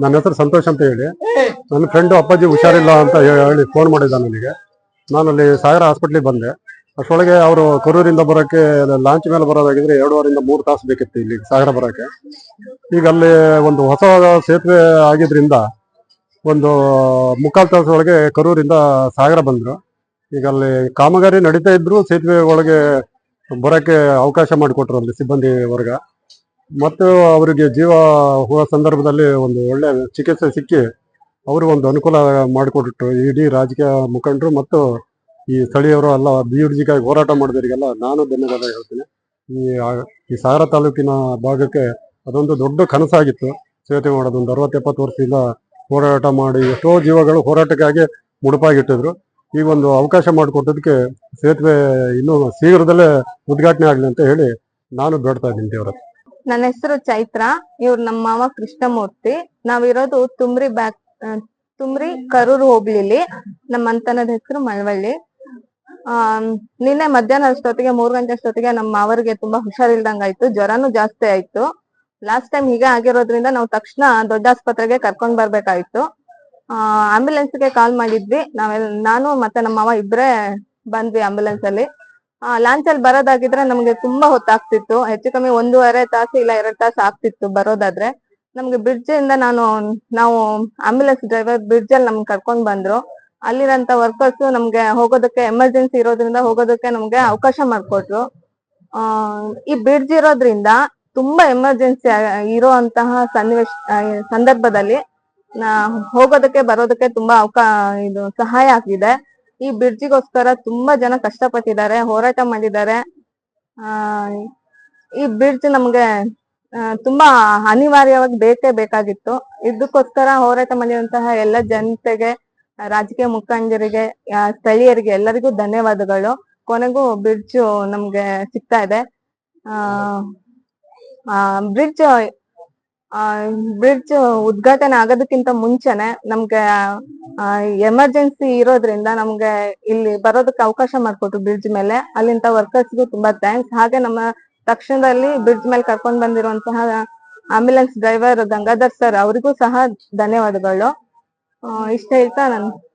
ನನ್ನ ಹೆಸರು ಸಂತೋಷ್ ಅಂತ ಹೇಳಿ, ನನ್ನ ಫ್ರೆಂಡು ಅಪ್ಪಾಜಿ ಹುಷಾರಿಲ್ಲ ಅಂತ ಹೇಳಿ ಫೋನ್ ಮಾಡಿದ್ದ ನನಗೆ. ನಾನಲ್ಲಿ ಸಾಗರ ಹಾಸ್ಪಿಟ್ಲಿಗೆ ಬಂದೆ. ಅಷ್ಟೊಳಗೆ ಅವರು ಕರೂರಿಂದ ಬರೋಕ್ಕೆ ಲಾಂಚ್ ಮೇಲೆ ಬರೋದಾಗಿದ್ರೆ 2.5 3 ತಾಸು ಬೇಕಿತ್ತು ಇಲ್ಲಿ ಸಾಗರ ಬರೋಕ್ಕೆ. ಈಗ ಅಲ್ಲಿ ಒಂದು ಹೊಸ ಸೇತುವೆ ಆಗಿದ್ರಿಂದ ಒಂದು 3/4 ತಾಸು ಒಳಗೆ ಕರೂರಿಂದ ಸಾಗರ ಬಂದ್ರು. ಈಗ ಅಲ್ಲಿ ಕಾಮಗಾರಿ ನಡೀತಾ ಇದ್ರು, ಸೇತುವೆ ಒಳಗೆ ಬರೋಕ್ಕೆ ಅವಕಾಶ ಮಾಡಿಕೊಟ್ರು ಅಲ್ಲಿ ಸಿಬ್ಬಂದಿ ವರ್ಗ. ಮತ್ತು ಅವರಿಗೆ ಜೀವ ಹೋಗೋ ಸಂದರ್ಭದಲ್ಲಿ ಒಂದು ಒಳ್ಳೆ ಚಿಕಿತ್ಸೆ ಸಿಕ್ಕಿ ಅವರು ಒಂದು ಅನುಕೂಲ ಮಾಡಿಕೊಟ್ರು. ಇಡೀ ರಾಜಕೀಯ ಮುಖಂಡರು ಮತ್ತು ಈ ಸ್ಥಳೀಯರು ಎಲ್ಲ ಅಭಿವೃದ್ಧಿಗಾಗಿ ಹೋರಾಟ ಮಾಡಿದವರಿಗೆಲ್ಲ ನಾನು ಧನ್ಯವಾದ ಹೇಳ್ತೀನಿ. ಈ ಸಾಗರ ತಾಲೂಕಿನ ಭಾಗಕ್ಕೆ ಅದೊಂದು ದೊಡ್ಡ ಕನಸಾಗಿತ್ತು ಸೇತುವೆ ಮಾಡೋದು. ಒಂದು 60-70 ವರ್ಷದಿಂದ ಹೋರಾಟ ಮಾಡಿ ಎಷ್ಟೋ ಜೀವಗಳು ಹೋರಾಟಕ್ಕಾಗಿ ಮುಡುಪಾಗಿಟ್ಟಿದ್ರು. ಈಗ ಒಂದು ಅವಕಾಶ ಮಾಡಿಕೊಟ್ಟದಕ್ಕೆ ಸೇತುವೆ ಇನ್ನೂ ಶೀಘ್ರದಲ್ಲೇ ಉದ್ಘಾಟನೆ ಆಗಲಿ ಅಂತ ಹೇಳಿ ನಾನು ಬೇಡ್ತಾ ಇದ್ದೀನಿ ದೇವರ. ನನ್ನ ಹೆಸರು ಚೈತ್ರ, ಇವ್ರು ನಮ್ಮ ಮಾವ ಕೃಷ್ಣಮೂರ್ತಿ. ನಾವಿರೋದು ತುಮ್ರಿ ಕರೂರು ಹೋಬ್ಳಿಲಿ. ನಮ್ಮ ಅಂತನದ ಹೆಸರು ಮಳವಳ್ಳಿ. ನಿನ್ನೆ ಮಧ್ಯಾಹ್ನ ಅಷ್ಟೊತ್ತಿಗೆ 3 ಗಂಟೆ ಅಷ್ಟೊತ್ತಿಗೆ ನಮ್ಮ ಮಾವರಿಗೆ ತುಂಬಾ ಹುಷಾರಿಲ್ದಂಗಾಯ್ತು, ಜ್ವರನೂ ಜಾಸ್ತಿ ಆಯ್ತು. ಲಾಸ್ಟ್ ಟೈಮ್ ಹೀಗೆ ಆಗಿರೋದ್ರಿಂದ ನಾವು ತಕ್ಷಣ ದೊಡ್ಡ ಆಸ್ಪತ್ರೆಗೆ ಕರ್ಕೊಂಡ್ ಬರ್ಬೇಕಾಯ್ತು. ಆಂಬ್ಯುಲೆನ್ಸ್ಗೆ ಕಾಲ್ ಮಾಡಿದ್ವಿ. ನಾನು ಮತ್ತೆ ನಮ್ಮ ಮಾವ ಇಬ್ರೇ ಬಂದ್ವಿ ಆಂಬ್ಯುಲೆನ್ಸ್ ಅಲ್ಲಿ. ಲಾಂಚ್ ಅಲ್ಲಿ ಬರೋದಾಗಿದ್ರೆ ನಮ್ಗೆ ತುಂಬಾ ಹೊತ್ತಾಗ್ತಿತ್ತು, ಹೆಚ್ಚು ಕಮ್ಮಿ 1.5 ತಾಸು ಇಲ್ಲ 2 ತಾಸು ಆಗ್ತಿತ್ತು ಬರೋದಾದ್ರೆ. ನಮ್ಗೆ ಬ್ರಿಡ್ಜ್ ಇಂದ ನಾವು ಆಂಬ್ಯುಲೆನ್ಸ್ ಡ್ರೈವರ್ ಬ್ರಿಡ್ಜ್ ಅಲ್ಲಿ ನಮ್ಗೆ ಕರ್ಕೊಂಡ್ ಬಂದ್ರು. ಅಲ್ಲಿರಂತ ವರ್ಕರ್ಸ್ ನಮ್ಗೆ ಹೋಗೋದಕ್ಕೆ ಎಮರ್ಜೆನ್ಸಿ ಇರೋದ್ರಿಂದ ಹೋಗೋದಕ್ಕೆ ನಮ್ಗೆ ಅವಕಾಶ ಮಾಡ್ಕೊಟ್ರು. ಈ ಬ್ರಿಡ್ಜ್ ಇರೋದ್ರಿಂದ ತುಂಬಾ ಎಮರ್ಜೆನ್ಸಿ ಇರುವಂತಹ ಸಂದರ್ಭದಲ್ಲಿ ಹೋಗೋದಕ್ಕೆ ಬರೋದಕ್ಕೆ ತುಂಬಾ ಇದು ಸಹಾಯ ಆಗಿದೆ. ಈ ಬ್ರಿಡ್ಜಿಗೋಸ್ಕರ ತುಂಬಾ ಜನ ಕಷ್ಟಪಟ್ಟಿದ್ದಾರೆ, ಹೋರಾಟ ಮಾಡಿದ್ದಾರೆ. ಈ ಬ್ರಿಡ್ಜ್ ನಮ್ಗೆ ತುಂಬಾ ಅನಿವಾರ್ಯವಾಗಿ ಬೇಕಾಗಿತ್ತು. ಇದಕ್ಕೋಸ್ಕರ ಹೋರಾಟ ಮಾಡಿದಂತಹ ಎಲ್ಲ ಜನತೆಗೆ, ರಾಜಕೀಯ ಮುಖಂಡರಿಗೆ, ಸ್ಥಳೀಯರಿಗೆ ಎಲ್ಲರಿಗೂ ಧನ್ಯವಾದಗಳು. ಕೊನೆಗೂ ಬ್ರಿಡ್ಜ್ ನಮ್ಗೆ ಸಿಗ್ತಾ ಇದೆ. ಬ್ರಿಡ್ಜ್ ಉದ್ಘಾಟನೆ ಆಗೋದಕ್ಕಿಂತ ಮುಂಚೆನೆ ನಮ್ಗೆ ಎಮರ್ಜೆನ್ಸಿ ಇರೋದ್ರಿಂದ ನಮ್ಗೆ ಇಲ್ಲಿ ಬರೋದಕ್ಕೆ ಅವಕಾಶ ಮಾಡ್ಕೊಟ್ರು ಬ್ರಿಡ್ಜ್ ಮೇಲೆ. ಅಲ್ಲಿಂದ ವರ್ಕರ್ಸ್ಗೂ ತುಂಬಾ ಥ್ಯಾಂಕ್ಸ್. ಹಾಗೆ ನಮ್ಮ ತಕ್ಷಣದಲ್ಲಿ ಬ್ರಿಡ್ಜ್ ಮೇಲೆ ಕರ್ಕೊಂಡ್ ಬಂದಿರುವಂತಹ ಆಂಬ್ಯುಲೆನ್ಸ್ ಡ್ರೈವರ್ ಗಂಗಾಧರ್ ಸರ್ ಅವರಿಗೂ ಸಹ ಧನ್ಯವಾದಗಳು. ಇಷ್ಟ ಹೇಳ್ತಾ ನಾನು